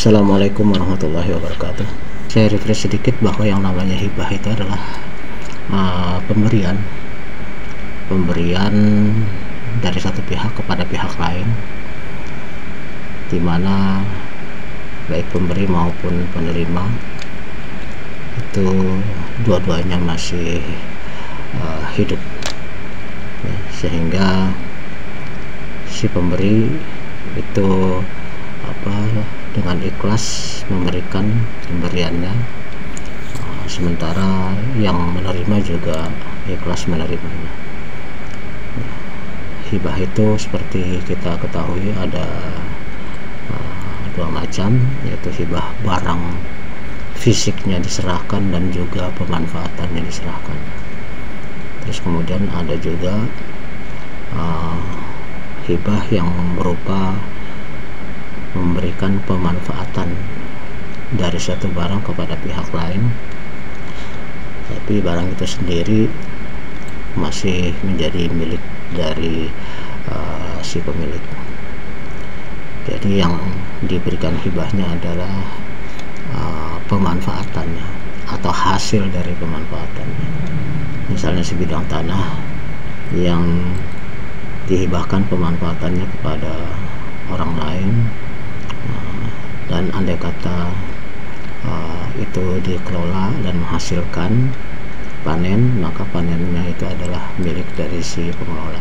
Assalamualaikum warahmatullahi wabarakatuh. Saya refresh sedikit bahwa yang namanya hibah itu adalah pemberian dari satu pihak kepada pihak lain, di mana baik pemberi maupun penerima itu dua-duanya masih hidup, ya, sehingga si pemberi itu dengan ikhlas memberikan pemberiannya, sementara yang menerima juga ikhlas menerimanya. Hibah itu seperti kita ketahui ada dua macam, yaitu hibah barang fisiknya diserahkan dan juga pemanfaatannya diserahkan. Terus kemudian ada juga hibah yang berupa memberikan pemanfaatan dari satu barang kepada pihak lain, tapi barang itu sendiri masih menjadi milik dari si pemilik. Jadi yang diberikan hibahnya adalah pemanfaatannya atau hasil dari pemanfaatannya. Misalnya sebidang tanah yang dihibahkan pemanfaatannya kepada orang lain, dan andai kata itu dikelola dan menghasilkan panen, maka panennya itu adalah milik dari si pengelola.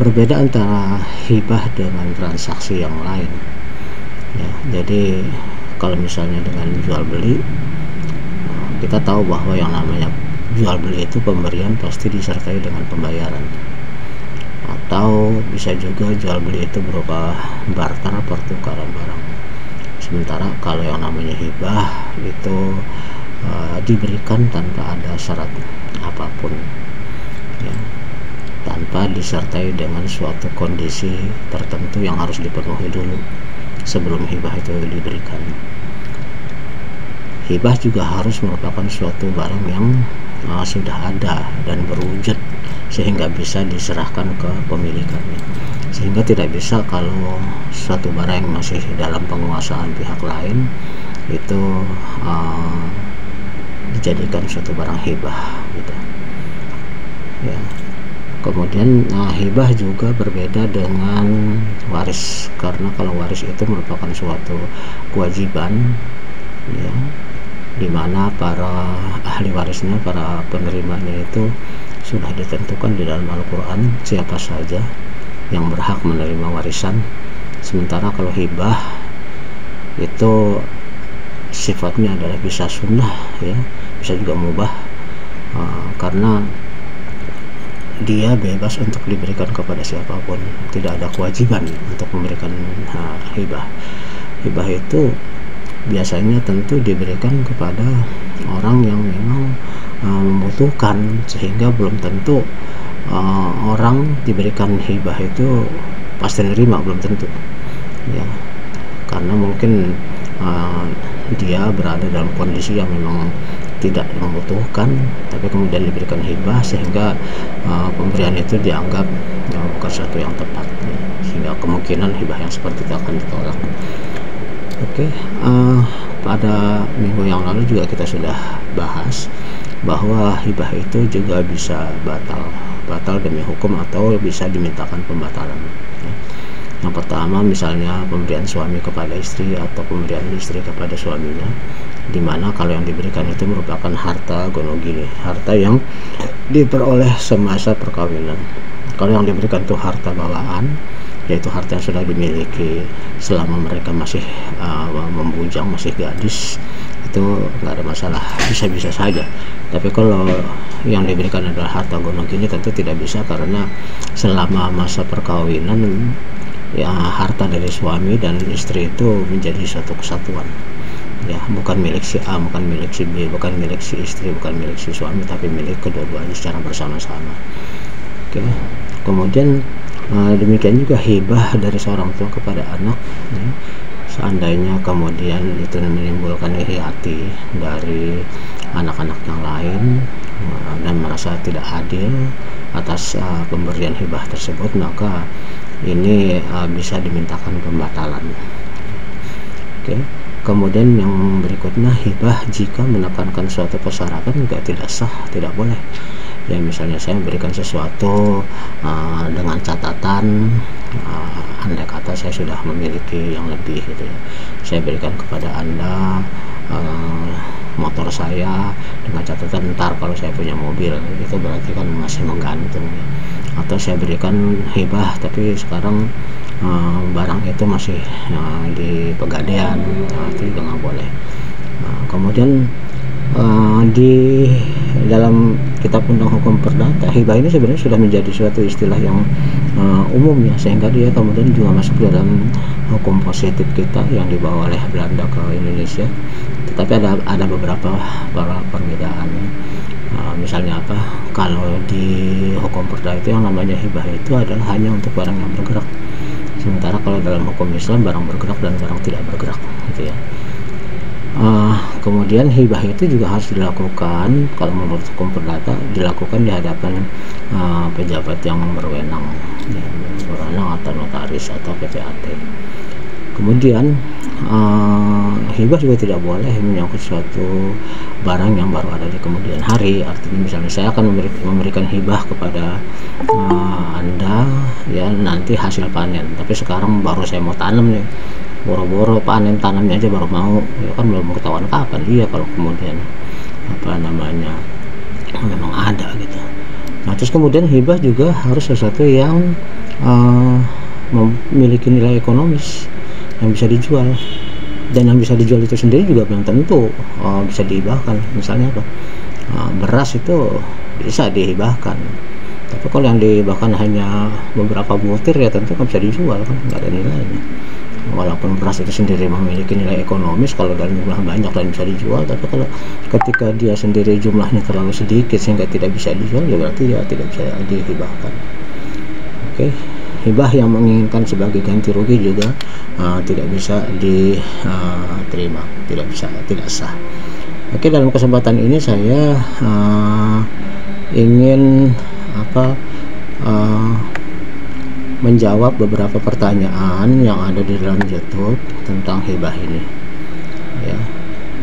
Berbeda antara hibah dengan transaksi yang lain, ya. Jadi kalau misalnya dengan jual beli, kita tahu bahwa yang namanya jual beli itu pemberian pasti disertai dengan pembayaran, atau bisa juga jual beli itu berupa barter, pertukaran barang. Sementara kalau yang namanya hibah itu diberikan tanpa ada syarat apapun, ya, tanpa disertai dengan suatu kondisi tertentu yang harus dipenuhi dulu sebelum hibah itu diberikan. Hibah juga harus merupakan suatu barang yang sudah ada dan berwujud sehingga bisa diserahkan ke pemilikannya, sehingga tidak bisa kalau suatu barang yang masih dalam penguasaan pihak lain itu dijadikan suatu barang hibah, gitu, ya. Kemudian hibah juga berbeda dengan waris, karena kalau waris itu merupakan suatu kewajiban, ya, dimana para ahli warisnya, para penerimanya itu sudah ditentukan di dalam Al-Quran siapa saja yang berhak menerima warisan. Sementara kalau hibah itu sifatnya adalah bisa sunnah, ya, bisa juga mubah, karena dia bebas untuk diberikan kepada siapapun, tidak ada kewajiban untuk memberikan hibah. Hibah itu biasanya tentu diberikan kepada orang yang memang membutuhkan, sehingga belum tentu orang diberikan hibah itu pasti nerima, belum tentu, ya, karena mungkin dia berada dalam kondisi yang memang tidak membutuhkan, tapi kemudian diberikan hibah sehingga pemberian itu dianggap bukan sesuatu yang tepat, ya, sehingga kemungkinan hibah yang seperti itu akan ditolak. Oke, pada minggu yang lalu juga kita sudah bahas bahwa hibah itu juga bisa batal demi hukum atau bisa dimintakan pembatalan, ya. Yang pertama misalnya pemberian suami kepada istri atau pemberian istri kepada suaminya, dimana kalau yang diberikan itu merupakan harta gonogini, harta yang diperoleh semasa perkawinan. Kalau yang diberikan itu harta bawaan, yaitu harta yang sudah dimiliki selama mereka masih membujang, masih gadis, itu nggak ada masalah, bisa-bisa saja. Tapi kalau yang diberikan adalah harta gonogini, tentu tidak bisa, karena selama masa perkawinan, ya, harta dari suami dan istri itu menjadi suatu kesatuan, ya, bukan milik si A, bukan milik si B, bukan milik si istri, bukan milik si suami, tapi milik kedua-duanya secara bersama-sama. Oke. Kemudian demikian juga hibah dari seorang tua kepada anak, ya. Seandainya kemudian itu menimbulkan iri hati dari anak-anak yang lain dan merasa tidak adil atas pemberian hibah tersebut, maka ini bisa dimintakan pembatalan. Oke. Kemudian yang berikutnya, hibah jika menekankan suatu persyaratan juga tidak sah, tidak boleh. Ya misalnya saya memberikan sesuatu dengan catatan andai kata saya sudah memiliki yang lebih gitu ya, saya berikan kepada Anda motor saya dengan catatan ntar kalau saya punya mobil, itu berarti kan masih menggantung ya. Atau saya berikan hibah tapi sekarang barang itu masih di Pegadaian, itu juga nggak boleh. Kemudian di dalam kitab undang hukum perdata, hibah ini sebenarnya sudah menjadi suatu istilah yang umum ya, sehingga dia kemudian juga masuk dalam hukum positif kita yang dibawa oleh Belanda ke Indonesia. Tetapi ada beberapa perbedaan. Misalnya apa, kalau di hukum perdata itu yang namanya hibah itu adalah hanya untuk barang yang bergerak, sementara kalau dalam hukum Islam barang bergerak dan barang tidak bergerak gitu ya. Kemudian hibah itu juga harus dilakukan, kalau menurut hukum perdata, dilakukan di hadapan pejabat yang berwenang ya, atau notaris atau PPAT. Kemudian hibah juga tidak boleh menyangkut suatu barang yang baru ada di kemudian hari. Artinya misalnya saya akan memberikan hibah kepada Anda ya nanti hasil panen, tapi sekarang baru saya mau tanam nih, boro-boro panen tanamnya aja baru mau ya, kan belum ketahuan kapan dia kalau kemudian apa namanya memang ada gitu. Nah terus kemudian hibah juga harus sesuatu yang memiliki nilai ekonomis yang bisa dijual, dan yang bisa dijual itu sendiri juga belum tentu bisa dihibahkan. Misalnya apa, beras itu bisa dihibahkan, tapi kalau yang dihibahkan hanya beberapa butir ya tentu nggak bisa dijual, kan nggak ada nilainya. Walaupun beras itu sendiri memiliki nilai ekonomis kalau dalam jumlah banyak dan bisa dijual, tapi kalau ketika dia sendiri jumlahnya terlalu sedikit sehingga tidak bisa dijual, ya berarti dia tidak bisa dihibahkan. Oke. Hibah yang menginginkan sebagai ganti rugi juga tidak bisa diterima, tidak sah. Oke, dalam kesempatan ini saya ingin menjawab beberapa pertanyaan yang ada di dalam YouTube tentang hibah ini. Ya,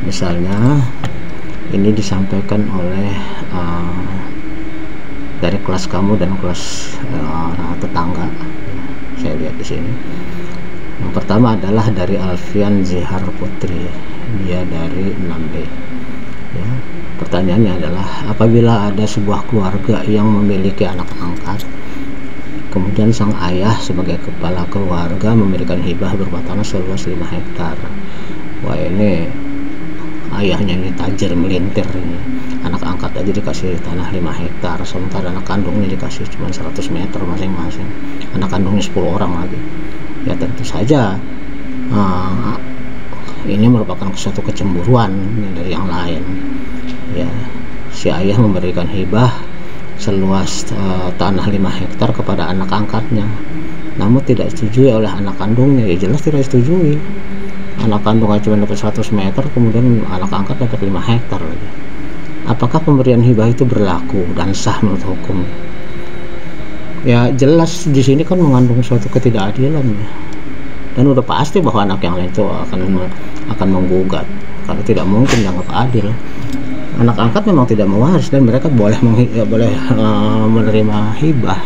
misalnya ini disampaikan oleh dari kelas kamu dan kelas tetangga. Saya lihat di sini. Yang pertama adalah dari Alfian Zihar Putri, dia dari 6B. Ya, pertanyaannya adalah, apabila ada sebuah keluarga yang memiliki anak angkat, kemudian sang ayah sebagai kepala keluarga memberikan hibah berupa tanah seluas 5 hektar. Wah, ini ayahnya ini tajir melintir ini. Anak angkat aja dikasih tanah 5 hektar, sementara anak kandungnya dikasih cuma 100 meter masing-masing. Anak kandungnya 10 orang lagi. Ya tentu saja ini merupakan suatu kecemburuan dari yang lain. Ya, si ayah memberikan hibah seluas tanah 5 hektar kepada anak angkatnya, namun tidak disetujui oleh anak kandungnya. Ya jelas tidak disetujui. Anak kandungnya cuma dapat 100 meter, kemudian anak angkat dapat 5 hektar lagi. Apakah pemberian hibah itu berlaku dan sah menurut hukum? Ya jelas di sini kan mengandung suatu ketidakadilan ya. Dan udah pasti bahwa anak yang lain itu akan menggugat karena tidak mungkin dianggap adil. Anak angkat memang tidak mewaris dan mereka boleh menerima hibah.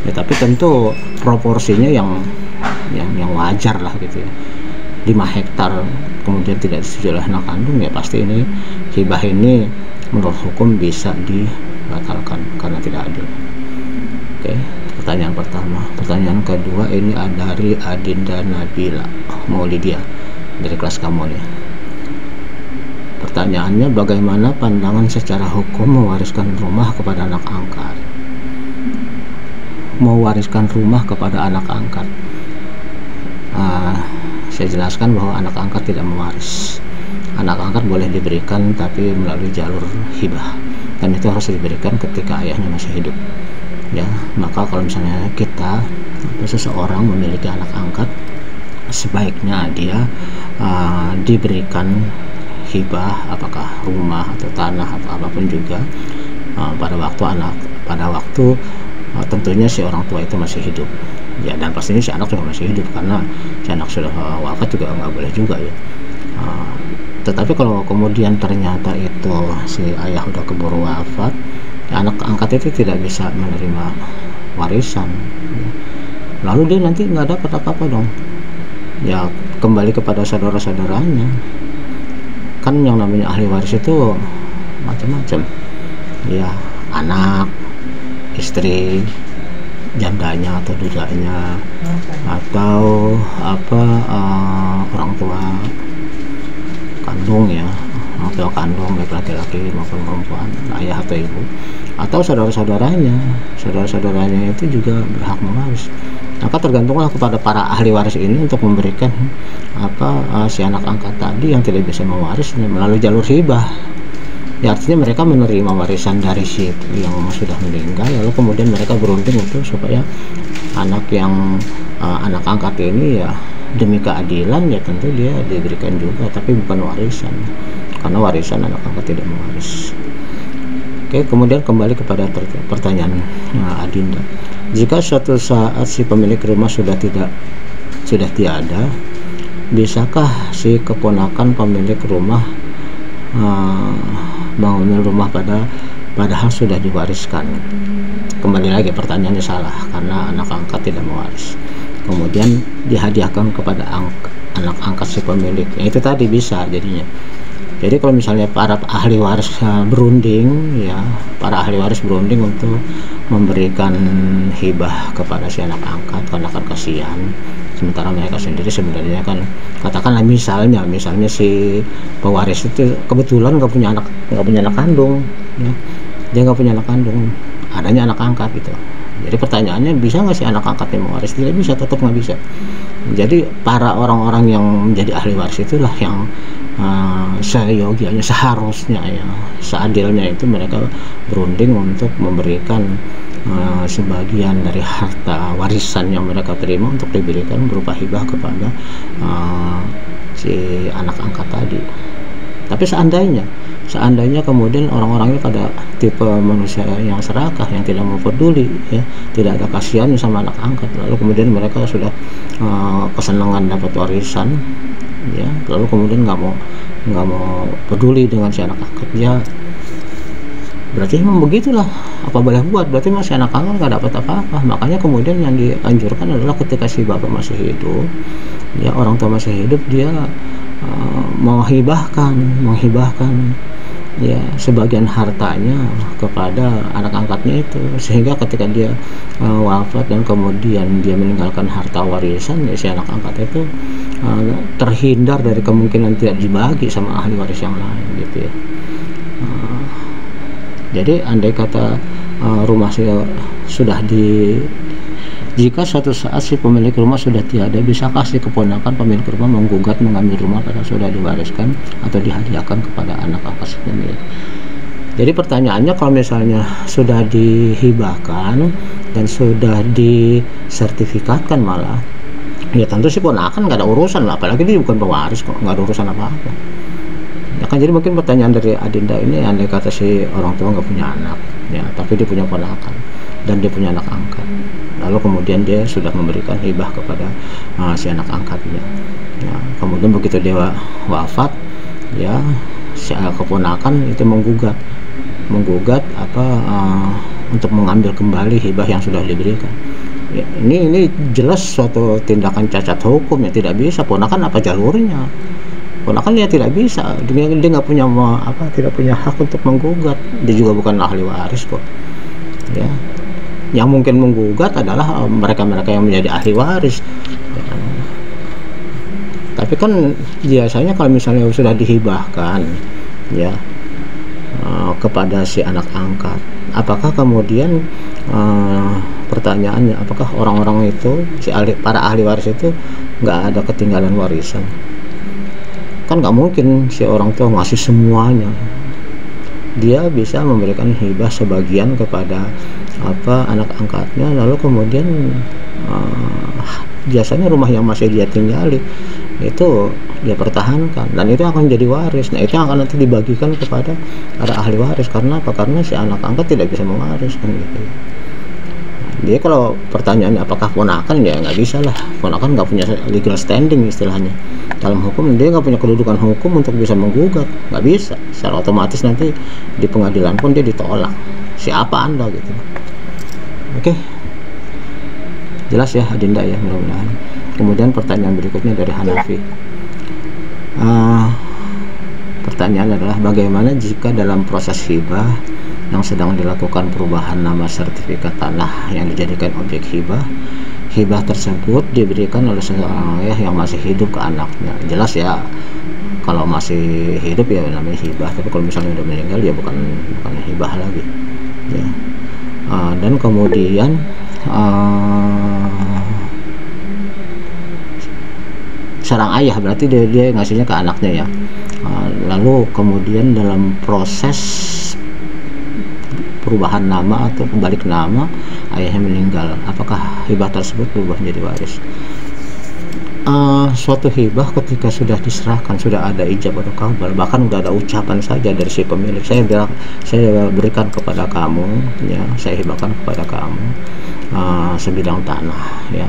Ya, tapi tentu proporsinya yang wajar lah gitu ya. 5 hektar kemudian tidak disetujui oleh anak kandung, ya pasti ini hibah ini menurut hukum bisa dibatalkan karena tidak adil. Oke, pertanyaan pertama. Pertanyaan kedua ini ada dari Adinda Nabila Maulidia dari kelas kamu ya. Pertanyaannya, bagaimana pandangan secara hukum mewariskan rumah kepada anak angkat? Mewariskan rumah kepada anak angkat. Saya jelaskan bahwa anak angkat tidak mewaris. Anak angkat boleh diberikan tapi melalui jalur hibah, dan itu harus diberikan ketika ayahnya masih hidup. Ya, maka kalau misalnya kita atau seseorang memiliki anak angkat, sebaiknya dia diberikan hibah, apakah rumah atau tanah atau apapun juga pada waktu tentunya si orang tua itu masih hidup. Ya, dan pastinya si anak juga masih hidup, karena si anak sudah wafat juga nggak boleh juga ya. Uh, tetapi kalau kemudian ternyata itu si ayah udah keburu wafat, ya anak angkat itu tidak bisa menerima warisan, ya. Lalu dia nanti nggak dapat apa-apa dong, ya kembali kepada saudara-saudaranya. Kan yang namanya ahli waris itu macam-macam, ya anak, istri, jandanya atau dudanya, atau apa, orang tua kandung, ya orang tua kandung baik laki-laki maupun perempuan, ayah atau ibu, atau saudara-saudaranya itu juga berhak mewaris. Maka tergantunglah kepada para ahli waris ini untuk memberikan apa, si anak angkat tadi yang tidak bisa mewaris melalui jalur hibah. Ya, artinya mereka menerima warisan dari si yang sudah meninggal, lalu kemudian mereka berunding untuk supaya anak yang anak angkat ini, ya demi keadilan, ya tentu dia diberikan juga, tapi bukan warisan, karena warisan anak angkat tidak mewaris. Oke, kemudian kembali kepada pertanyaan Adinda. Jika suatu saat si pemilik rumah sudah tiada, bisakah si keponakan pemilik rumah mengambil rumah padahal sudah diwariskan? Kembali lagi pertanyaannya salah, karena anak angkat tidak mewaris, kemudian dihadiahkan kepada anak angkat si pemilik, ya itu tadi bisa jadinya. Jadi kalau misalnya para ahli waris berunding, ya para ahli waris berunding untuk memberikan hibah kepada si anak angkat karena kan kasihan, sementara mereka sendiri sebenarnya kan, katakanlah misalnya si pewaris itu kebetulan nggak punya anak kandung, ya dia nggak punya anak kandung, adanya anak angkat gitu. Jadi pertanyaannya, bisa nggak sih anak angkatnya mewaris? Tidak bisa, tetap nggak bisa. Jadi para orang-orang yang menjadi ahli waris itulah yang seyogianya, seharusnya, ya seadilnya itu mereka berunding untuk memberikan sebagian dari harta warisan yang mereka terima untuk diberikan berupa hibah kepada si anak angkat tadi. Tapi seandainya kemudian orang-orangnya pada tipe manusia yang serakah, yang tidak mau peduli, ya tidak ada kasihannya sama anak angkat, lalu kemudian mereka sudah kesenangan dapat warisan, ya lalu kemudian nggak mau peduli dengan si anak angkat, ya berarti memang begitulah, apa boleh buat, berarti masih anak angkat nggak dapat apa-apa. Makanya kemudian yang dianjurkan adalah ketika si bapak masih hidup, ya orang tua masih hidup, dia menghibahkan ya sebagian hartanya kepada anak angkatnya itu, sehingga ketika dia wafat dan kemudian dia meninggalkan harta warisan, ya si anak angkat itu terhindar dari kemungkinan tidak dibagi sama ahli waris yang lain gitu, ya. Jadi andai kata rumah sudah jika suatu saat si pemilik rumah sudah tiada, bisakah si keponakan pemilik rumah menggugat mengambil rumah pada sudah diwariskan atau dihadiahkan kepada anak angkat si pemilik? Jadi pertanyaannya, kalau misalnya sudah dihibahkan dan sudah disertifikatkan malah, ya tentu si ponakan nggak ada urusan lah, apalagi dia bukan pewaris kok, nggak ada urusan apa-apa. Ya kan, jadi mungkin pertanyaan dari Adinda ini, andai kata si orang tua nggak punya anak, ya tapi dia punya ponakan dan dia punya anak angkat, lalu kemudian dia sudah memberikan hibah kepada si anak angkatnya, ya kemudian begitu dia wafat, ya si keponakan itu menggugat apa untuk mengambil kembali hibah yang sudah diberikan. Ya, ini jelas suatu tindakan cacat hukum, ya tidak bisa. Ponakan apa jalurnya? Ponakan dia tidak bisa, dia nggak punya tidak punya hak untuk menggugat, dia juga bukan ahli waris kok, ya. Yang mungkin menggugat adalah mereka-mereka yang menjadi ahli waris, ya. Tapi kan biasanya kalau misalnya sudah dihibahkan, ya kepada si anak angkat, apakah kemudian pertanyaannya, apakah orang-orang itu para ahli waris itu nggak ada ketinggalan warisan? Kan nggak mungkin si orang tua ngasih semuanya, dia bisa memberikan hibah sebagian kepada anak angkatnya, lalu kemudian biasanya rumah yang masih dia tinggali itu dia pertahankan dan itu akan menjadi waris. Nah, itu akan nanti dibagikan kepada para ahli waris. Karena apa? Karena si anak angkat tidak bisa mewaris, kan gitu. Jadi kalau pertanyaannya apakah ponakan, ya nggak bisa lah, ponakan nggak punya legal standing istilahnya, dalam hukum dia nggak punya kedudukan hukum untuk bisa menggugat, nggak bisa. Secara otomatis nanti di pengadilan pun dia ditolak, siapa Anda gitu. Oke, jelas ya Adinda ya, mudah-mudahan. Kemudian pertanyaan berikutnya dari Hanafi. Pertanyaan adalah bagaimana jika dalam proses hibah yang sedang dilakukan perubahan nama sertifikat tanah yang dijadikan objek hibah, hibah tersebut diberikan oleh seorang ayah yang masih hidup ke anaknya. Jelas ya, kalau masih hidup ya namanya hibah, tapi kalau misalnya udah meninggal ya bukan hibah lagi ya. Dan kemudian seorang ayah berarti dia ngasihnya ke anaknya ya. Lalu kemudian dalam proses perubahan nama atau kembali nama, ayahnya meninggal, apakah hibah tersebut berubah menjadi waris? Suatu hibah ketika sudah diserahkan, sudah ada ijab atau kabul, bahkan sudah ada ucapan saja dari si pemilik, saya berikan kepada kamu ya, saya hibahkan kepada kamu sebidang tanah ya,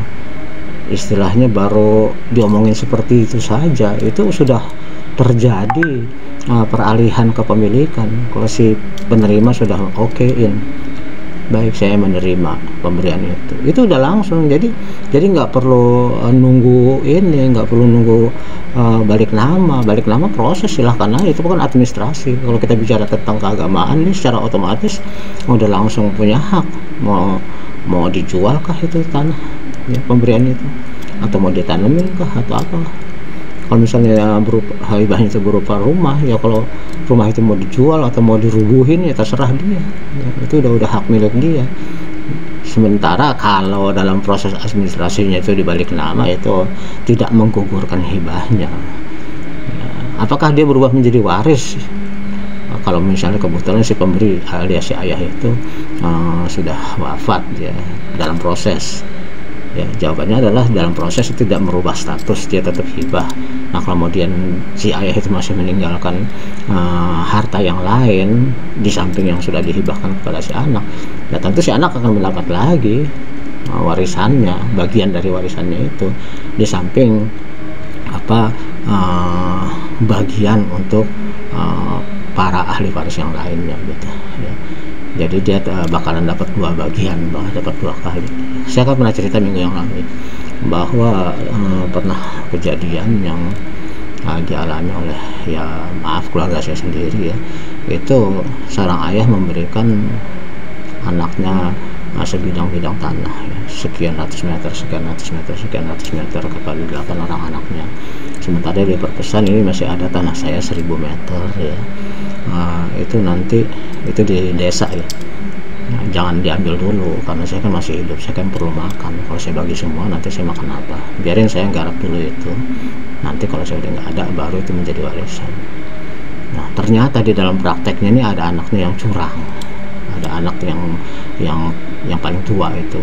istilahnya baru diomongin seperti itu saja, itu sudah terjadi peralihan kepemilikan. Kalau si penerima sudah okein, baik saya menerima pemberian itu udah langsung. Jadi nggak perlu nunggu ini, nggak perlu nunggu balik nama proses, silahkan aja, itu bukan administrasi. Kalau kita bicara tentang keagamaan ini secara otomatis udah langsung punya hak, mau dijual kah itu tanah ya, pemberian itu, atau mau ditanemin kah atau apa. Kalau misalnya hibahnya itu berupa rumah ya, kalau rumah itu mau dijual atau mau dirubuhin ya terserah dia ya, itu udah hak milik dia. Sementara kalau dalam proses administrasinya itu dibalik nama, itu tidak menggugurkan hibahnya ya. Apakah dia berubah menjadi waris? Kalau misalnya kebetulan si pemberi alias si ayah itu sudah wafat ya dalam proses ya, jawabannya adalah dalam proses itu tidak merubah status, dia tetap hibah. Nah kemudian si ayah itu masih meninggalkan harta yang lain di samping yang sudah dihibahkan kepada si anak, ya tentu si anak akan mendapat lagi warisannya, bagian dari warisannya itu, di samping bagian untuk para ahli waris yang lainnya gitu ya. Jadi dia bakalan dapat dua bagian, dapat dua kali. Saya kan pernah cerita minggu yang lalu bahwa pernah kejadian yang dialami oleh keluarga saya sendiri ya. Itu seorang ayah memberikan anaknya sebidang-bidang tanah ya, sekian ratus meter kepada 8 orang anaknya. Sementara dia berpesan ini masih ada tanah saya 1000 meter ya. Itu nanti itu di desa ya, jangan diambil dulu karena saya kan masih hidup, saya kan perlu makan. Kalau saya bagi semua nanti saya makan apa, biarin saya garap dulu itu, nanti kalau saya udah nggak ada baru itu menjadi warisan. Nah ternyata di dalam prakteknya ini ada anaknya yang curang, ada anak yang paling tua itu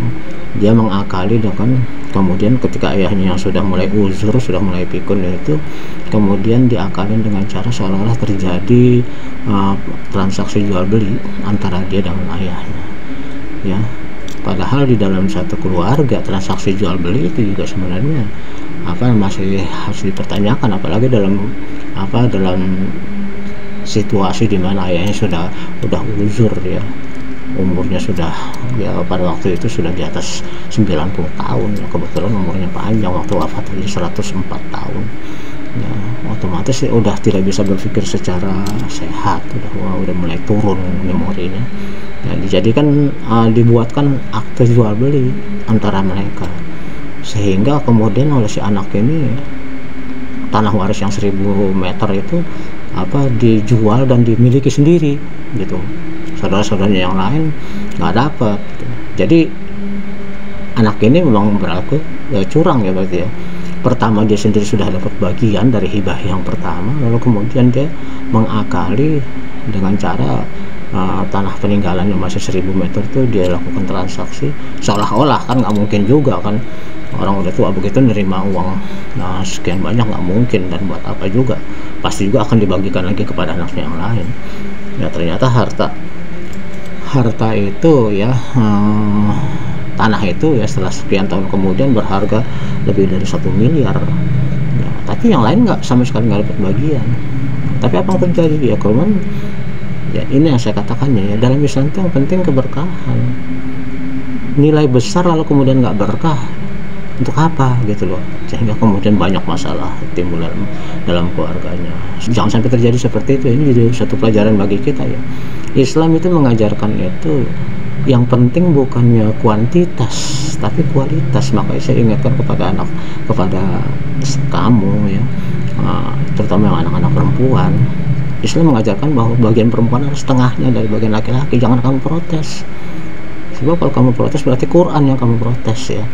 dia mengakali dengan kemudian ketika ayahnya yang sudah mulai uzur, sudah mulai pikun itu, kemudian diakalin dengan cara seolah-olah terjadi transaksi jual beli antara dia dengan ayahnya ya. Padahal di dalam satu keluarga transaksi jual beli itu juga sebenarnya masih harus dipertanyakan, apalagi dalam situasi di mana ayahnya sudah uzur ya, umurnya sudah ya pada waktu itu sudah di atas 90 tahun ya, kebetulan umurnya panjang, waktu wafat aja 104 tahun ya, otomatis ya udah tidak bisa berpikir secara sehat, udah mulai turun memorinya ya, dijadikan dibuatkan akte jual beli antara mereka, sehingga kemudian oleh si anak ini tanah waris yang 1000 meter itu dijual dan dimiliki sendiri gitu, saudara-saudaranya yang lain nggak dapat gitu. Jadi anak ini memang berlaku curang ya berarti ya. Pertama dia sendiri sudah dapat bagian dari hibah yang pertama, lalu kemudian dia mengakali dengan cara tanah peninggalan yang masih 1000 meter itu dia lakukan transaksi seolah-olah, kan nggak mungkin juga kan, orang udah tua begitu nerima uang sekian banyak nggak mungkin, dan buat apa juga, pasti juga akan dibagikan lagi kepada anaknya yang lain ya. Ternyata harta itu ya, tanah itu ya setelah sekian tahun kemudian berharga lebih dari 1 miliar ya, tapi yang lain nggak, sama sekali nggak dapat bagian. Tapi apa yang terjadi ya kemudian, ya ini yang saya katakannya ya, dalam Islam itu yang penting keberkahan, nilai besar lalu kemudian nggak berkah, untuk apa gitu loh, sehingga kemudian banyak masalah timbul dalam keluarganya. Jangan sampai terjadi seperti itu. Ini jadi satu pelajaran bagi kita ya. Islam itu mengajarkan itu, yang penting bukannya kuantitas tapi kualitas. Makanya saya ingatkan kepada kamu ya, terutama yang anak-anak perempuan, Islam mengajarkan bahwa bagian perempuan harus setengahnya dari bagian laki-laki. Jangan kamu protes, sebab kalau kamu protes berarti Quran yang kamu protes ya.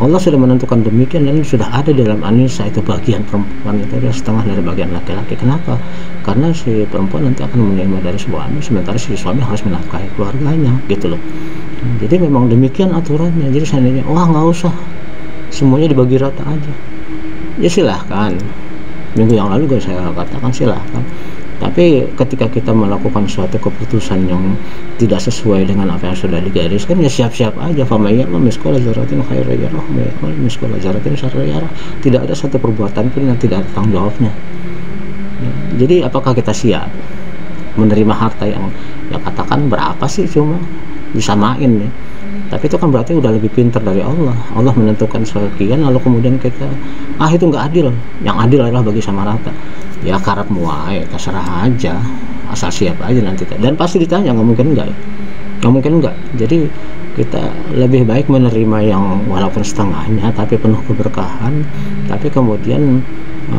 Allah sudah menentukan demikian, dan sudah ada di dalam An-Nisa, itu bagian perempuan itu adalah setengah dari bagian laki-laki. Kenapa? Karena si perempuan nanti akan menerima dari suami, sementara si suami harus menafkahi keluarganya gitu loh. Jadi memang demikian aturannya. Jadi seandainya wah nggak usah semuanya dibagi rata aja, ya silahkan. Minggu yang lalu juga saya katakan silahkan. Tapi ketika kita melakukan suatu keputusan yang tidak sesuai dengan apa yang sudah digariskan, ya siap-siap aja. Tidak ada satu perbuatan pun yang tidak ada tanggung jawabnya. Jadi apakah kita siap menerima harta yang katakan berapa sih cuma disamain ya, tapi itu kan berarti udah lebih pintar dari Allah. Allah menentukan sekian lalu kemudian kita itu nggak adil. Yang adil adalah bagi sama rata. Ya karat muai, terserah aja, asal siap aja nanti. Dan pasti ditanya, nggak mungkin enggak ya, nggak mungkin enggak. Jadi kita lebih baik menerima yang walaupun setengahnya tapi penuh keberkahan, tapi kemudian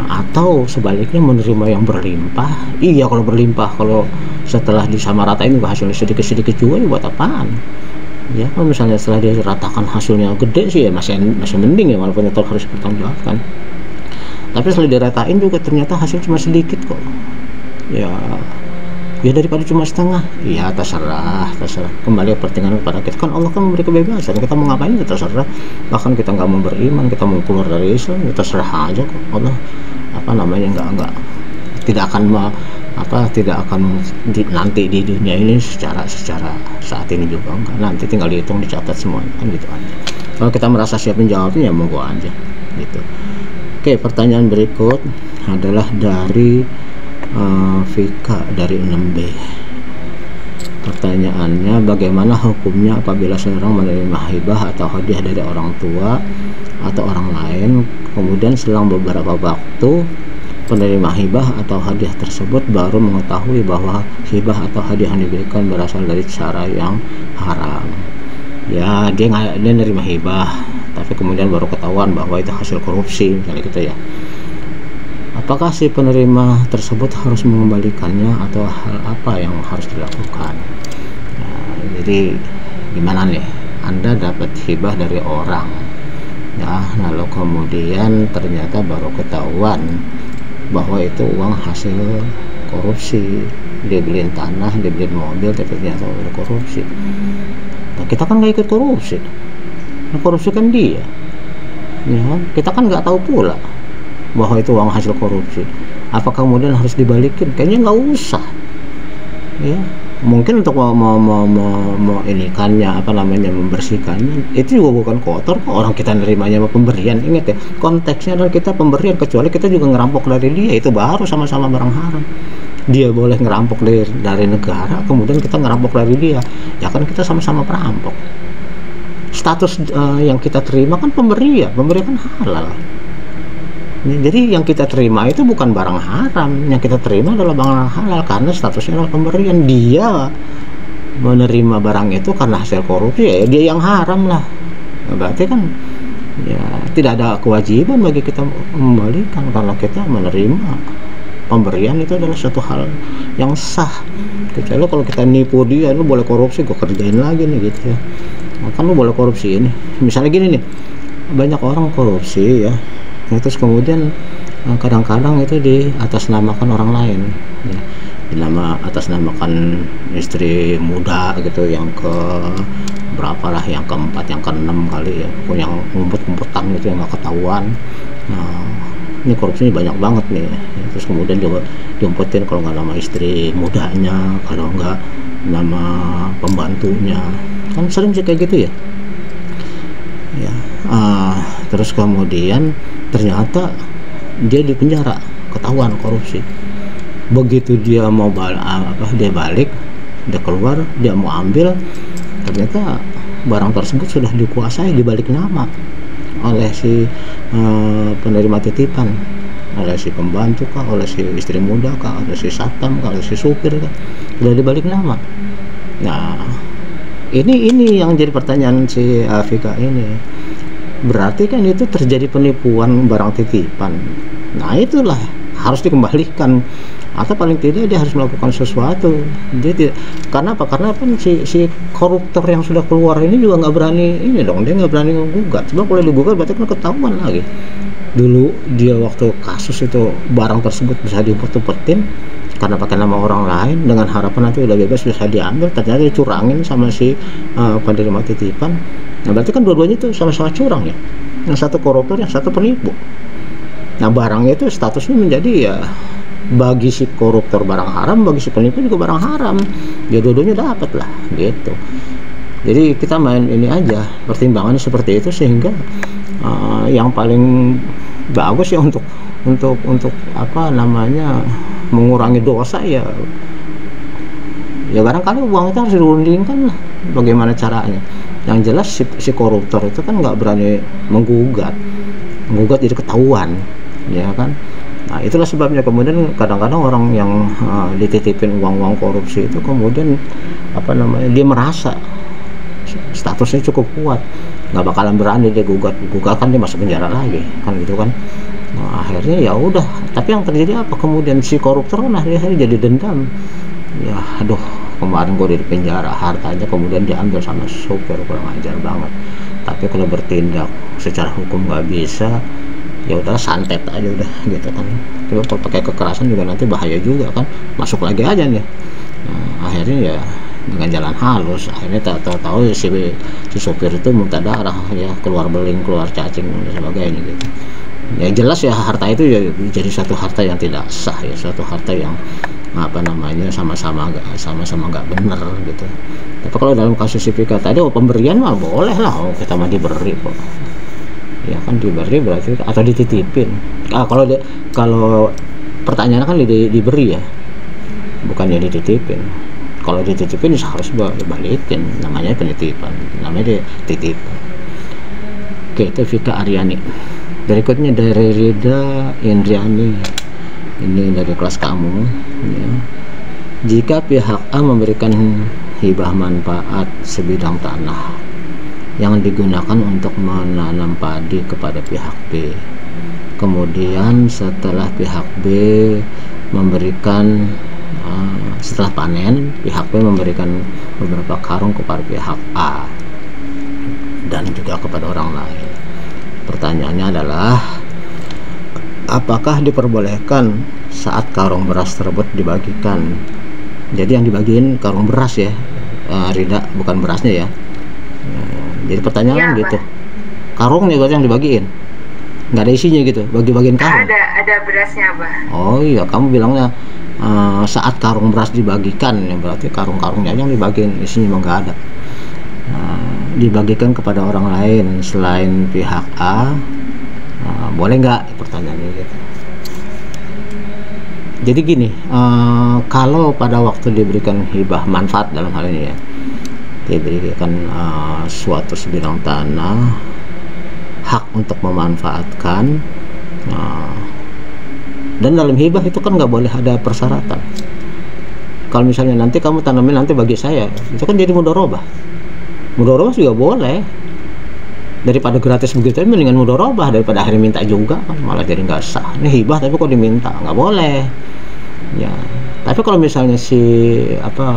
atau sebaliknya menerima yang berlimpah. Iya kalau berlimpah, kalau setelah disamaratain hasilnya sedikit-sedikit juga ya buat apaan ya. Kalau misalnya setelah diratakan hasilnya gede sih ya masih mending ya, walaupun tetap harus bertanggung jawab kan. Tapi setelah diratain juga ternyata hasil cuma sedikit kok ya daripada cuma setengah. Ya terserah kembali pertimbangan kepada kita kan. Allah kan memberi kebebasan, kita mau ngapain ya terserah. Bahkan kita nggak mau beriman, kita mau keluar dari Islam ya terserah aja kok. Allah nggak tidak akan nanti di dunia ini secara saat ini juga enggak, nanti tinggal dihitung, dicatat semuanya kan gitu aja. Kalau kita merasa siap menjawabnya ya monggo aja gitu. Oke, pertanyaan berikut adalah dari Vika dari 6B. Pertanyaannya, bagaimana hukumnya apabila seorang menerima hibah atau hadiah dari orang tua atau orang lain, kemudian selang beberapa waktu penerima hibah atau hadiah tersebut baru mengetahui bahwa hibah atau hadiah yang diberikan berasal dari cara yang haram. Ya dia nerima hibah tapi kemudian baru ketahuan bahwa itu hasil korupsi misalnya gitu ya. Apakah si penerima tersebut harus mengembalikannya atau hal apa yang harus dilakukan? Nah, jadi gimana nih, Anda dapat hibah dari orang ya, lalu kemudian ternyata baru ketahuan bahwa itu uang hasil korupsi, dibeliin tanah, dibeliin mobil, tapi ternyata udah korupsi. Nah, kita kan nggak ikut korupsi, nah, korupsi kan dia ya, kita kan nggak tahu pula bahwa itu uang hasil korupsi. Apakah kemudian harus dibalikin? Kayaknya nggak usah ya. Mungkin untuk membersihkannya itu juga bukan kotor kok. Orang kita nerimanya pemberian, ingat ya, konteksnya adalah kita pemberian, kecuali kita juga ngerampok dari dia, itu baru sama-sama barang haram. Dia boleh ngerampok dari negara, kemudian kita ngerampok dari dia, ya kan kita sama-sama perampok. Status yang kita terima kan pemberian kan halal. Jadi yang kita terima itu bukan barang haram, yang kita terima adalah barang halal karena statusnya adalah pemberian. Dia menerima barang itu karena hasil korupsi, ya dia yang haram lah. Nah, berarti kan ya tidak ada kewajiban bagi kita membalikan karena kita menerima pemberian itu adalah suatu hal yang sah. Kecuali kalau kita nipu dia, lu boleh korupsi, gue kerjain lagi nih gitu ya. Nah, kan lu boleh korupsi ini. Misalnya gini nih, banyak orang korupsi ya. Terus kemudian kadang-kadang itu diatasnamakan orang lain ya, atasnamakan istri muda gitu, yang ke berapa lah, yang keempat, yang keenam kali ya, yang ngumpet-ngumpetan gitu yang nggak ketahuan. Nah, ini korupsinya banyak banget nih ya. Terus kemudian juga diumpetin kalau nggak nama istri mudanya, kalau nggak nama pembantunya, kan sering sih kayak gitu ya. Terus kemudian ternyata dia di penjara, ketahuan korupsi. Begitu dia mau dia balik, dia keluar, dia mau ambil, ternyata barang tersebut sudah dikuasai, dibalik nama oleh si penerima titipan, oleh si pembantu kah, oleh si istri muda kah, oleh si satpam kah, oleh si supir kah, sudah dibalik nama. Nah, ini yang jadi pertanyaan si Vika ini. Berarti kan itu terjadi penipuan barang titipan. Nah, itulah harus dikembalikan, atau paling tidak dia harus melakukan sesuatu. Dia tidak, karena apa? Karena pun si koruptor yang sudah keluar ini juga nggak berani ini dong, dia nggak berani menggugat. Sebab kalau digugat berarti kan ketahuan lagi. Dulu dia waktu kasus itu barang tersebut bisa diumpet-umpetin karena pakai nama orang lain dengan harapan nanti udah bebas bisa diambil, ternyata dicurangin sama si penerima titipan. Nah, berarti kan dua-duanya itu sama-sama curang ya, yang satu koruptor, yang satu penipu. Nah, barangnya itu statusnya menjadi ya, bagi si koruptor barang haram, bagi si penipu juga barang haram, ya dua-duanya dapat lah gitu. Jadi kita main ini aja, pertimbangannya seperti itu, sehingga yang paling bagus ya untuk apa namanya, mengurangi dosa ya barangkali uang itu harus dirundingkan lah, bagaimana caranya. Yang jelas si koruptor itu kan nggak berani menggugat jadi ketahuan, ya kan. Nah, itulah sebabnya kemudian kadang-kadang orang yang dititipin uang korupsi itu kemudian apa namanya, dia merasa statusnya cukup kuat, nggak bakalan berani dia gugat kan dia masuk penjara lagi kan gitu kan. Nah, akhirnya ya udah, tapi yang terjadi apa kemudian, si koruptor kan akhirnya jadi dendam, ya aduh kemarin gue di penjara, hartanya kemudian diambil sama supir, kurang ajar banget. Tapi kalau bertindak secara hukum nggak bisa, ya udah santet aja udah gitu kan. Coba kalau pakai kekerasan juga nanti bahaya juga kan, masuk lagi aja nih. Nah, akhirnya ya dengan jalan halus, akhirnya tahu-tahu si supir itu muntah darah, ya keluar beling, keluar cacing dan sebagainya gitu. Ya jelas ya, harta itu ya jadi satu harta yang tidak sah ya, suatu harta yang apa namanya, sama-sama nggak benar gitu. Tapi kalau dalam kasus si Vika tadi, pemberian mah boleh lah, kita mah diberi kok, ya kan, diberi berarti atau dititipin. Kalau pertanyaannya kan diberi ya, bukannya dititipin. Kalau dititipin harus balikin, namanya penitipan, namanya titipan. Oke, itu Vika Aryani. Berikutnya dari Rida Indriani, ini dari kelas kamu ya. Jika pihak A memberikan hibah manfaat sebidang tanah yang digunakan untuk menanam padi kepada pihak B, kemudian setelah pihak B memberikan setelah panen, pihak B memberikan beberapa karung kepada pihak A dan juga kepada orang lain. Pertanyaannya adalah, apakah diperbolehkan saat karung beras tersebut dibagikan? Jadi yang dibagiin karung beras ya, Rida, bukan berasnya ya. Jadi pertanyaan ya, gitu, karungnya berarti yang dibagiin, nggak ada isinya gitu, bagi-bagiin karung. Ada berasnya, Abah. Oh iya, kamu bilangnya saat karung beras dibagikan, ya berarti karung-karungnya yang dibagiin, isinya emang nggak ada. Dibagikan kepada orang lain selain pihak A, boleh nggak, pertanyaannya gitu. Jadi gini, kalau pada waktu diberikan hibah manfaat dalam hal ini ya, diberikan suatu sebidang tanah, hak untuk memanfaatkan, dan dalam hibah itu kan nggak boleh ada persyaratan. Kalau misalnya nanti kamu tanamin nanti bagi saya, itu kan jadi mudharabah. Mudharabah juga boleh, daripada gratis begitu mendingan mudharabah daripada akhirnya minta juga kan, malah jadi nggak sah. Ini hibah tapi kok diminta, nggak boleh ya. Tapi kalau misalnya si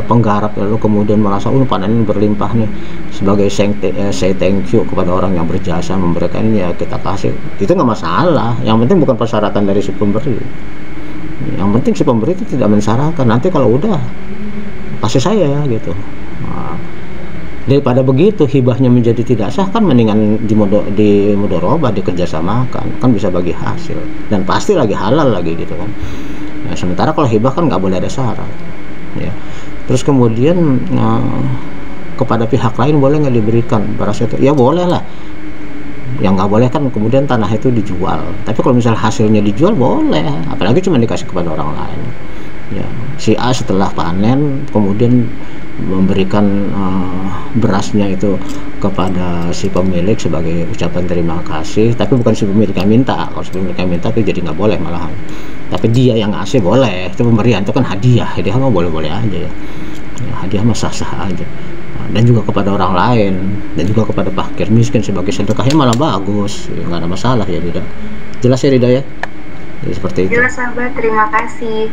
penggarap lalu kemudian merasa panen berlimpah nih, sebagai say thank you kepada orang yang berjasa memberikan ini, ya kita kasih, itu nggak masalah. Yang penting bukan persyaratan dari si pemberi, yang penting si pemberi itu tidak mensyaratkan, nanti kalau udah kasih saya gitu. Daripada begitu hibahnya menjadi tidak sah, kan mendingan di mudharabah, dikerjasamakan, kan bisa bagi hasil dan pasti lagi halal lagi gitu kan. Nah, sementara kalau hibah kan nggak boleh ada syarat ya. Terus kemudian kepada pihak lain boleh nggak diberikan beras itu? Ya boleh lah, Yang nggak boleh kan kemudian tanah itu dijual. Tapi kalau misalnya hasilnya dijual boleh, apalagi cuma dikasih kepada orang lain. Ya, si A setelah panen kemudian memberikan berasnya itu kepada si pemilik sebagai ucapan terima kasih, tapi bukan si pemilik yang minta. Kalau si pemilik yang minta itu jadi nggak boleh malahan, tapi dia yang ngasih boleh. Itu pemberian, itu kan hadiah mah boleh-boleh aja ya, hadiah mah sah-sah aja. Dan juga kepada orang lain, dan juga kepada fakir miskin sebagai sedekahnya malah bagus ya, nggak ada masalah ya. Rida, jelas ya Rida ya? Jadi seperti itu. Jelas sahabat, terima kasih.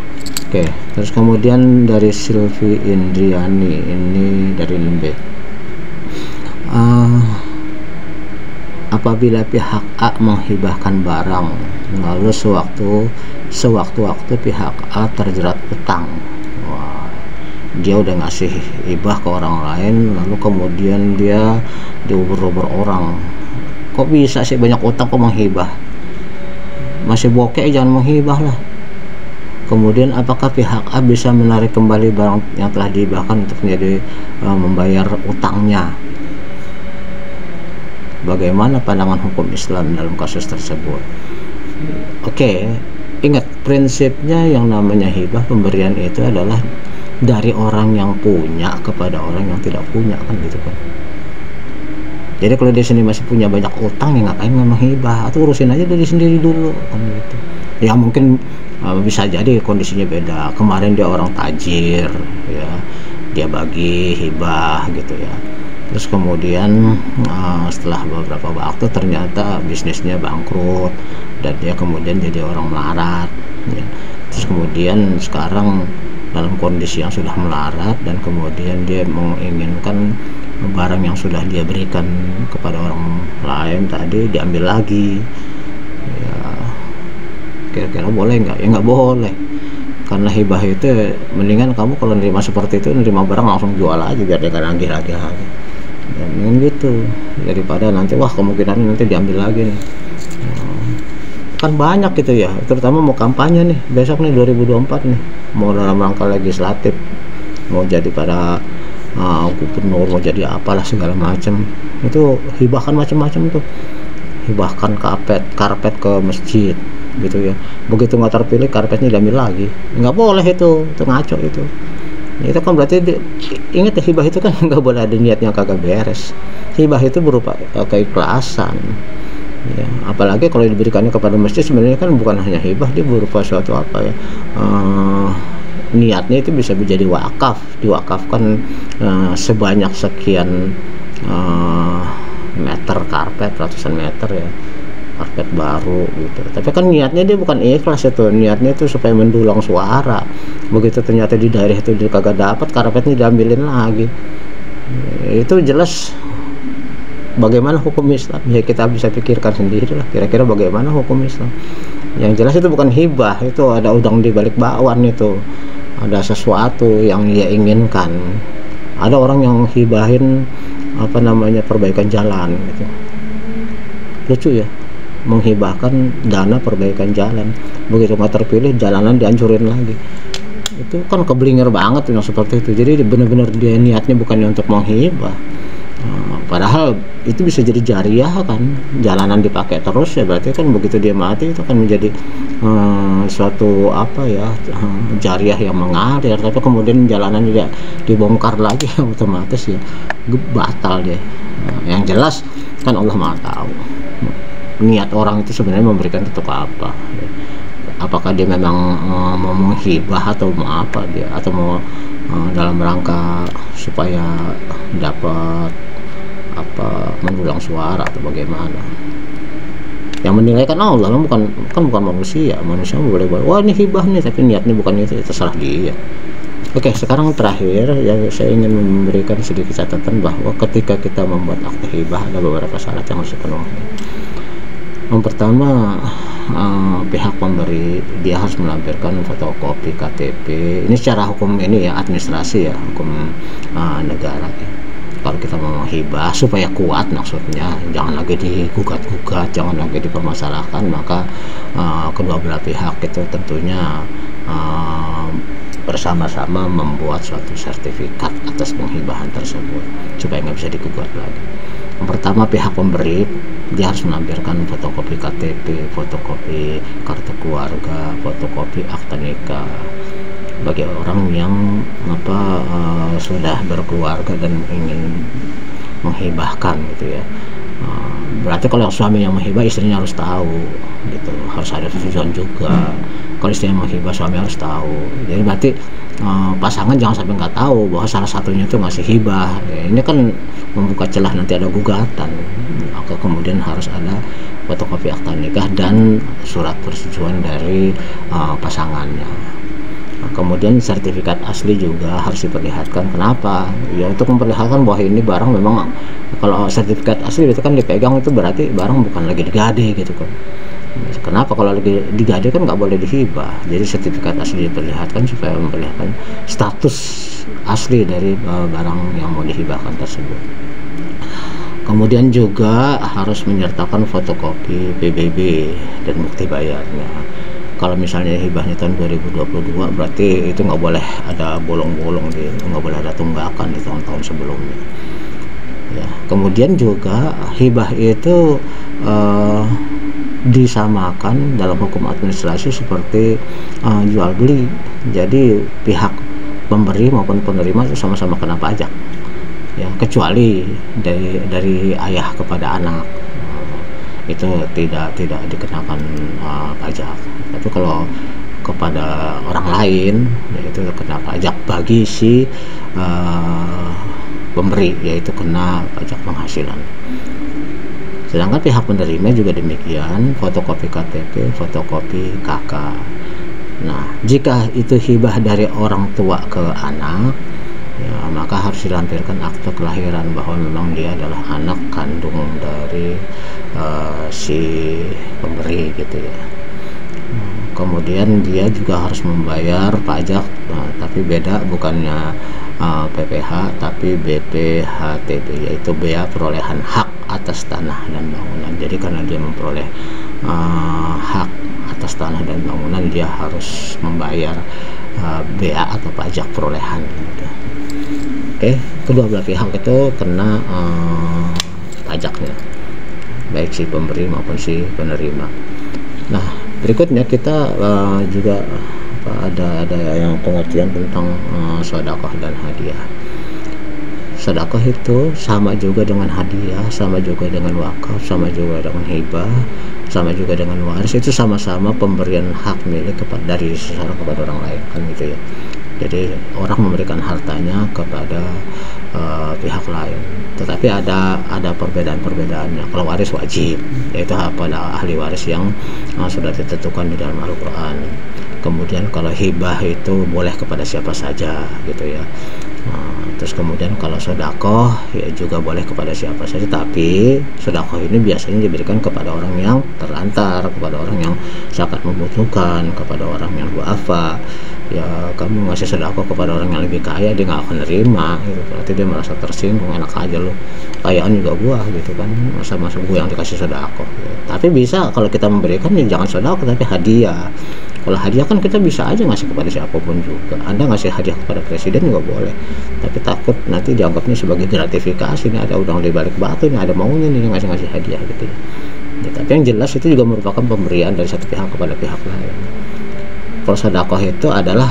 Oke, terus kemudian dari Silvi Indriani, ini dari Lembe. Apabila pihak A menghibahkan barang, lalu sewaktu-waktu pihak A terjerat utang. Wah, dia udah ngasih hibah ke orang lain, lalu kemudian dia diuber-uber orang. Kok bisa sih banyak utang kok menghibah? Masih bokeh jangan menghibah lah. Kemudian apakah pihak A bisa menarik kembali barang yang telah dihibahkan untuk menjadi membayar utangnya? Bagaimana pandangan hukum Islam dalam kasus tersebut? Oke, ingat prinsipnya yang namanya hibah, pemberian itu adalah dari orang yang punya kepada orang yang tidak punya, kan gitu kan. Jadi kalau dia sendiri masih punya banyak utang, ya ngapain menghibah? Atau urusin aja dari sendiri dulu, kan gitu. Ya mungkin bisa jadi kondisinya beda. Kemarin dia orang tajir, ya, dia bagi hibah gitu ya. Terus kemudian setelah beberapa waktu ternyata bisnisnya bangkrut dan dia kemudian jadi orang melarat ya. Terus kemudian sekarang dalam kondisi yang sudah melarat dan kemudian dia menginginkan barang yang sudah dia berikan kepada orang lain tadi diambil lagi ya. Kira-kira boleh nggak? Ya nggak boleh, karena hibah itu mendingan kamu kalau nerima seperti itu, nerima barang langsung jual aja biar dia nggak nagih-nagih lagi. Dan gitu, daripada nanti wah kemungkinan nanti diambil lagi nih. Kan banyak gitu ya, terutama mau kampanye nih besok nih 2024 nih, mau dalam rangka legislatif, mau jadi pada gubernur, mau jadi apalah segala macam, itu hibahkan macam-macam tuh, hibahkan karpet ke masjid gitu ya. Begitu nggak terpilih karpetnya diambil lagi, nggak boleh itu ngaco itu. Itu kan berarti ingat ya, hibah itu kan nggak boleh ada niat yang kagak beres. Hibah itu berupa keikhlasan ya, apalagi kalau diberikannya kepada masjid, sebenarnya kan bukan hanya hibah, dia berupa suatu apa ya, niatnya itu bisa menjadi wakaf, diwakafkan sebanyak sekian meter karpet, ratusan meter ya, karpet baru gitu. Tapi kan niatnya dia bukan ikhlas, itu niatnya itu supaya mendulang suara. Begitu ternyata di daerah itu dia kagak dapat, karpetnya diambilin lagi. Itu jelas bagaimana hukum Islam ya, kita bisa pikirkan sendiri lah kira-kira bagaimana hukum Islam. Yang jelas itu bukan hibah, itu ada udang di balik bakwan, itu ada sesuatu yang dia inginkan. Ada orang yang hibahin apa namanya perbaikan jalan gitu, lucu ya, menghibahkan dana perbaikan jalan, begitu nggak terpilih jalanan dihancurin lagi. Itu kan keblinger banget yang seperti itu. Jadi benar-benar dia niatnya bukannya untuk menghibah, padahal itu bisa jadi jariah kan, jalanan dipakai terus ya, berarti kan begitu dia mati itu kan menjadi suatu apa ya, jariah yang mengalir. Tapi kemudian jalanan tidak dibongkar lagi otomatis ya batal deh. Yang jelas kan Allah Maha tahu niat orang itu sebenarnya memberikan untuk apa. Apakah dia memang mau menghibah atau mau apa dia, atau mau dalam rangka supaya dapat apa, mendulang suara atau bagaimana. Yang menilai kan Allah, bukan manusia boleh wah ini hibah nih, tapi niatnya bukan itu, terserah dia. Oke, sekarang terakhir ya, saya ingin memberikan sedikit catatan bahwa ketika kita membuat akte hibah ada beberapa syarat yang harus dipenuhi. Yang pertama, pihak pemberi dia harus melampirkan fotokopi KTP. Ini secara hukum ini ya, administrasi ya, hukum negara ya. Kalau kita mau hibah supaya kuat, maksudnya jangan lagi digugat-gugat, jangan lagi dipermasalahkan, maka kedua belah pihak itu tentunya bersama-sama membuat suatu sertifikat atas penghibahan tersebut supaya nggak bisa digugat lagi. Yang pertama, pihak pemberi dia harus menampilkan fotokopi KTP, fotokopi kartu keluarga, fotokopi akta nikah bagi orang yang sudah berkeluarga dan ingin menghibahkan gitu ya. Berarti kalau suami yang menghibah, istrinya harus tahu gitu, harus ada tujuan juga. Kalau istrinya menghibah, suami harus tahu. Jadi berarti pasangan jangan sampai nggak tahu bahwa salah satunya itu ngasih hibah ya, ini kan membuka celah nanti ada gugatan. Maka kemudian harus ada fotokopi akta nikah dan surat persetujuan dari pasangannya. Kemudian sertifikat asli juga harus diperlihatkan. Kenapa? Ya untuk memperlihatkan bahwa ini barang memang, kalau sertifikat asli itu kan dipegang, itu berarti barang bukan lagi digade gitu kan. Kenapa? Kalau lagi digade kan nggak boleh dihibah. Jadi sertifikat asli diperlihatkan supaya memperlihatkan status asli dari barang yang mau dihibahkan tersebut. Kemudian juga harus menyertakan fotokopi PBB dan bukti bayarnya. Kalau misalnya hibahnya tahun 2022, berarti itu nggak boleh ada bolong-bolong, nggak boleh ada tunggakan di tahun-tahun sebelumnya. Ya, kemudian juga hibah itu disamakan dalam hukum administrasi seperti jual beli. Jadi pihak pemberi maupun penerima itu sama-sama kena pajak. Ya, kecuali dari ayah kepada anak, itu tidak dikenakan pajak. Tapi kalau kepada orang lain, yaitu kena pajak bagi si pemberi, yaitu kena pajak penghasilan. Sedangkan pihak penerima juga demikian, fotokopi KTP, fotokopi KK. Nah, jika itu hibah dari orang tua ke anak, ya, maka harus dilampirkan akte kelahiran bahwa memang dia adalah anak kandung dari si pemberi gitu ya. Kemudian dia juga harus membayar pajak, tapi beda, bukannya PPH tapi BPHTB, yaitu bea perolehan hak atas tanah dan bangunan. Jadi karena dia memperoleh hak atas tanah dan bangunan, dia harus membayar bea atau pajak perolehan gitu. Oke, kedua belah pihak itu kena pajaknya, baik si pemberi maupun si penerima. Nah, berikutnya kita juga ada yang pengertian tentang sedekah dan hadiah. Sedekah itu sama juga dengan hadiah, sama juga dengan wakaf, sama juga dengan hibah, sama juga dengan waris. Itu sama-sama pemberian hak milik dari seseorang kepada orang lain, kan gitu ya. Jadi orang memberikan hartanya kepada pihak lain, tetapi ada perbedaan-perbedaannya. Kalau waris wajib, yaitu pada ahli waris yang sudah ditentukan di dalam Al-Quran. Kemudian kalau hibah itu boleh kepada siapa saja gitu ya. Terus kemudian kalau sedekah ya juga boleh kepada siapa saja, tapi sedekah ini biasanya diberikan kepada orang yang terlantar, kepada orang yang sangat membutuhkan, kepada orang yang duafa. Ya, kamu ngasih sedekah kepada orang yang lebih kaya, dia nggak akan nerima gitu. Berarti dia merasa tersinggung, enak aja lo, kayaan juga gua gitu kan, masa gua yang dikasih sedekah gitu. Tapi bisa kalau kita memberikan ya jangan sedekah tapi hadiah. Kalau hadiah kan kita bisa aja ngasih kepada siapapun juga. Anda ngasih hadiah kepada presiden juga boleh, tapi takut nanti dianggapnya sebagai gratifikasi, ini ada udang di balik batu, ini ada maunya nih ngasih hadiah gitu ya. Tapi yang jelas itu juga merupakan pemberian dari satu pihak kepada pihak lain. Kalau sedekah itu adalah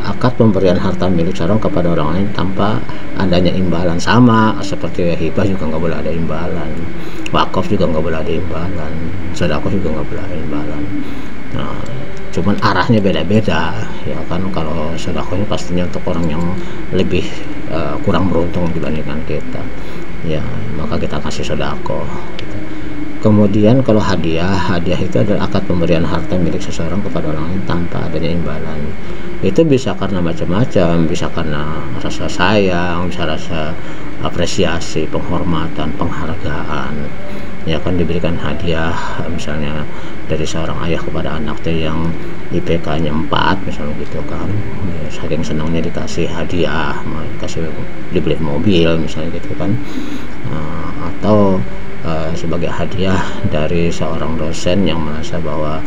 akad pemberian harta milik seorang kepada orang lain tanpa adanya imbalan. Sama seperti hibah juga nggak boleh ada imbalan, wakaf juga nggak boleh ada imbalan, sedekah juga nggak boleh ada imbalan. Nah, cuman arahnya beda-beda ya kan. Kalau sedekah ini pastinya untuk orang yang lebih kurang beruntung dibandingkan kita ya, maka kita kasih sedekah gitu. Kemudian kalau hadiah itu adalah akad pemberian harta milik seseorang kepada orang lain tanpa adanya imbalan. Itu bisa karena macam-macam, bisa karena rasa sayang, bisa rasa apresiasi, penghormatan, penghargaan. Ya kan, diberikan hadiah misalnya dari seorang ayah kepada anaknya yang IPK-nya 4 misalnya gitu kan, ya, saking senangnya dikasih hadiah, dikasih dibeli mobil misalnya gitu kan, atau sebagai hadiah dari seorang dosen yang merasa bahwa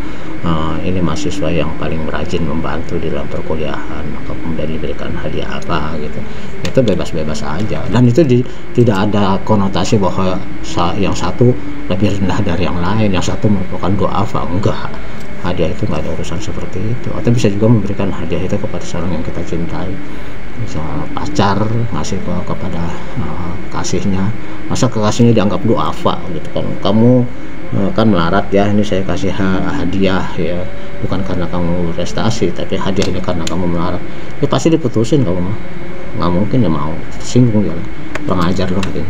ini mahasiswa yang paling rajin membantu di dalam perkuliahan, maka kemudian diberikan hadiah apa gitu. Itu bebas-bebas aja, dan itu tidak ada konotasi bahwa yang satu lebih rendah dari yang lain, yang satu merupakan duafa. Enggak, hadiah itu nggak ada urusan seperti itu. Atau bisa juga memberikan hadiah itu kepada seorang yang kita cintai, misalnya pacar ngasih kepada kasihnya, masa kekasihnya dianggap duafa gitu kan. Kamu kan melarat ya, ini saya kasih hadiah ya, bukan karena kamu prestasi, tapi hadiah ini karena kamu melarat, ya pasti diputusin kamu mah, nggak mungkin ya, mau singgung ya, kurang ajar loh gitu.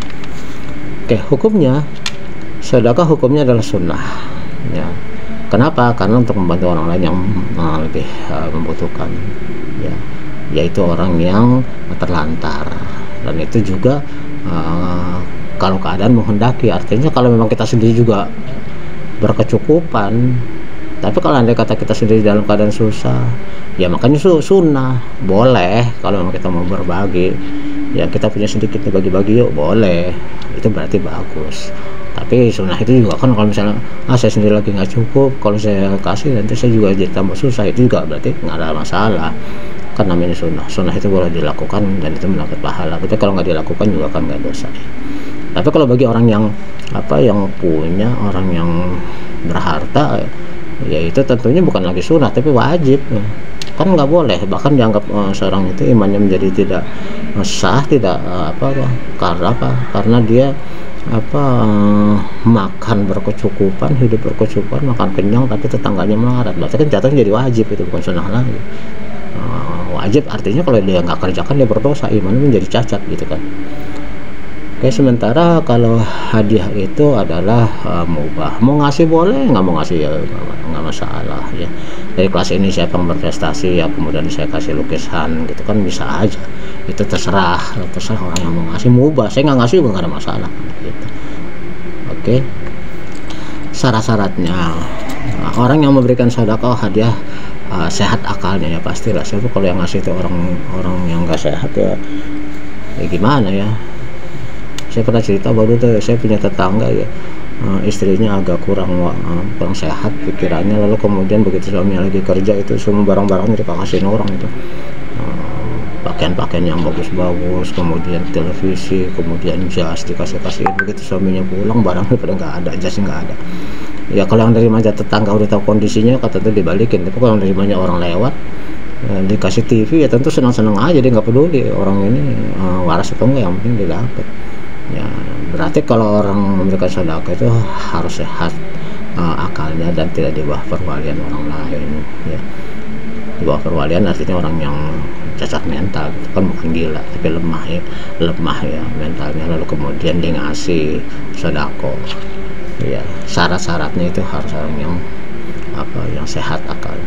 Oke, hukumnya sedekah hukumnya adalah sunnah ya. Kenapa? Karena untuk membantu orang lain yang lebih membutuhkan ya, yaitu orang yang terlantar. Dan itu juga kalau keadaan menghendaki, artinya kalau memang kita sendiri juga berkecukupan. Tapi kalau andai kata kita sendiri dalam keadaan susah, ya makanya sunnah boleh. Kalau memang kita mau berbagi, ya kita punya sedikit bagi-bagi yuk, boleh, itu berarti bagus. Tapi sunnah itu juga kan, kalau misalnya saya sendiri lagi nggak cukup, kalau saya kasih nanti saya juga jadi tambah susah, itu juga berarti nggak ada masalah. Kan namanya sunnah itu boleh dilakukan dan itu mendapat pahala. Tapi kalau nggak dilakukan juga kan nggak dosa. Tapi kalau bagi orang yang yang punya, orang yang berharta, ya itu tentunya bukan lagi sunnah tapi wajib. Kan nggak boleh, bahkan dianggap seorang itu imannya menjadi tidak sah, tidak karena dia makan berkecukupan, hidup berkecukupan, makan kenyang, tapi tetangganya melarat. Berarti kan jatuhnya jadi wajib, itu bukan sunnah lagi. Wajib artinya kalau dia nggak kerjakan dia berdosa, imannya menjadi cacat gitu kan. Oke, sementara kalau hadiah itu adalah mubah, mau ngasih boleh, nggak mau ngasih ya nggak masalah ya. Dari kelas ini siapa yang berprestasi ya, kemudian saya kasih lukisan gitu kan, bisa aja, itu terserah orang yang mau ngasih, mubah. Saya nggak ngasih juga nggak ada masalah gitu. Oke, syarat-syaratnya orang yang memberikan sedekah hadiah sehat akalnya ya, pastilah. Siapa kalau yang ngasih itu orang yang nggak sehat ya gimana ya. Saya pernah cerita baru tuh, saya punya tetangga ya, istrinya agak kurang sehat pikirannya, lalu kemudian begitu suaminya lagi kerja itu semua barang-barangnya dikasihin orang itu, pakaian-pakaian yang bagus-bagus, kemudian televisi, kemudian jas dikasih-kasihin. Begitu suaminya pulang barangnya pada nggak ada, jasnya nggak ada. Ya kalau yang nerimanya tetangga udah tahu kondisinya, kata tentu dibalikin. Tapi kalau nerimanya orang lewat dikasih TV ya tentu senang-senang aja, dia nggak peduli orang ini waras atau enggak, yang penting dia dapat. Ya berarti kalau orang memberikan sedekah itu harus sehat akalnya dan tidak di bawah perwalian orang lain ya. Di bawah perwalian artinya orang yang cacat mental gitu kan, bukan gila tapi lemah ya mentalnya, lalu kemudian dia ngasih sedekah ya. Syarat-syaratnya itu harus orang yang sehat akal.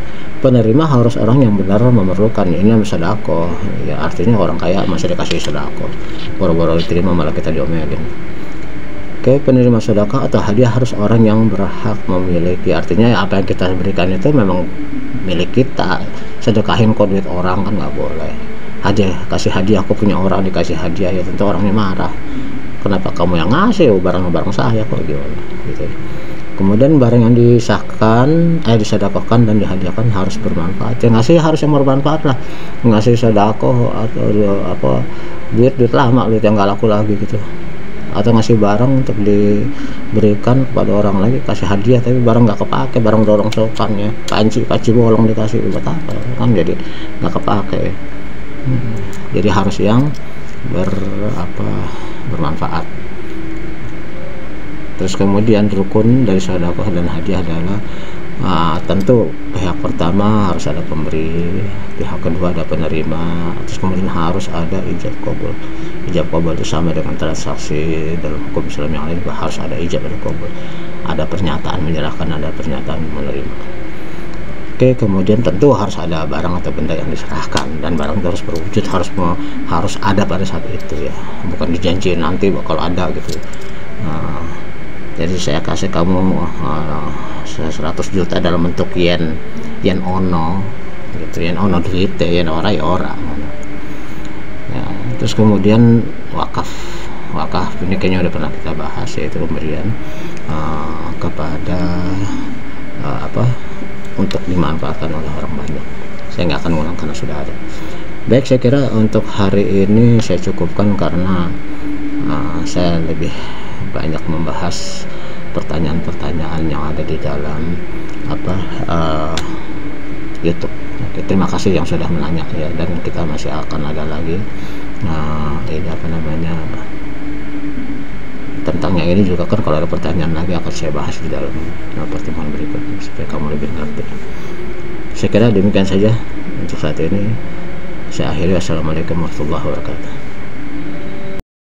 Penerima harus orang yang benar memerlukan, ini yang sedekah ya, artinya orang kaya masih dikasih sedekah, boro-boro diterima malah kita diomelin. Oke, penerima sedekah atau hadiah harus orang yang berhak memiliki, artinya apa yang kita berikan itu memang milik kita. Sedekahin kok duit orang kan nggak boleh. Kasih hadiah, aku punya orang dikasih hadiah, ya tentu orangnya marah, kenapa kamu yang ngasih, barang-barang saya kok gitu. Kemudian barang yang disedekahkan dan dihadiahkan harus bermanfaat. Yang ngasih harus yang bermanfaat lah. Ngasih sedekah atau duit lama, duit yang nggak laku lagi gitu. Atau ngasih barang untuk diberikan kepada orang lagi, kasih hadiah tapi barang nggak kepake, barang dorong sopan ya, panci bolong dikasih, buat apa kan, jadi nggak kepake. Jadi harus yang bermanfaat. Terus kemudian rukun dari sedekah dan hadiah adalah tentu pihak pertama harus ada pemberi, pihak kedua ada penerima, terus kemudian harus ada ijab qabul. Ijab qabul itu sama dengan transaksi dalam hukum Islam yang lain, harus ada ijab dan qabul, ada pernyataan menyerahkan, ada pernyataan menerima. Oke, kemudian tentu harus ada barang atau benda yang diserahkan, dan barang itu harus berwujud, harus ada pada saat itu ya, bukan dijanjiin nanti kalau ada gitu. Jadi saya kasih kamu 100 juta dalam bentuk yen ono gitu, yen ono duit yen ora ya ora ya. Terus kemudian wakaf wakaf ini kayaknya udah pernah kita bahas, yaitu pemberian kepada untuk dimanfaatkan oleh orang banyak. Saya nggak akan ngulang karena sudah ada. Baik, saya kira untuk hari ini saya cukupkan karena saya lebih banyak membahas pertanyaan-pertanyaan yang ada di dalam YouTube. Oke, terima kasih yang sudah menanya ya, dan kita masih akan ada lagi tentang yang ini juga kan. Kalau ada pertanyaan lagi akan saya bahas di dalam pertemuan berikutnya supaya kamu lebih ngerti. Saya kira demikian saja untuk saat ini. Saya akhiri. Wassalamualaikum warahmatullahi wabarakatuh.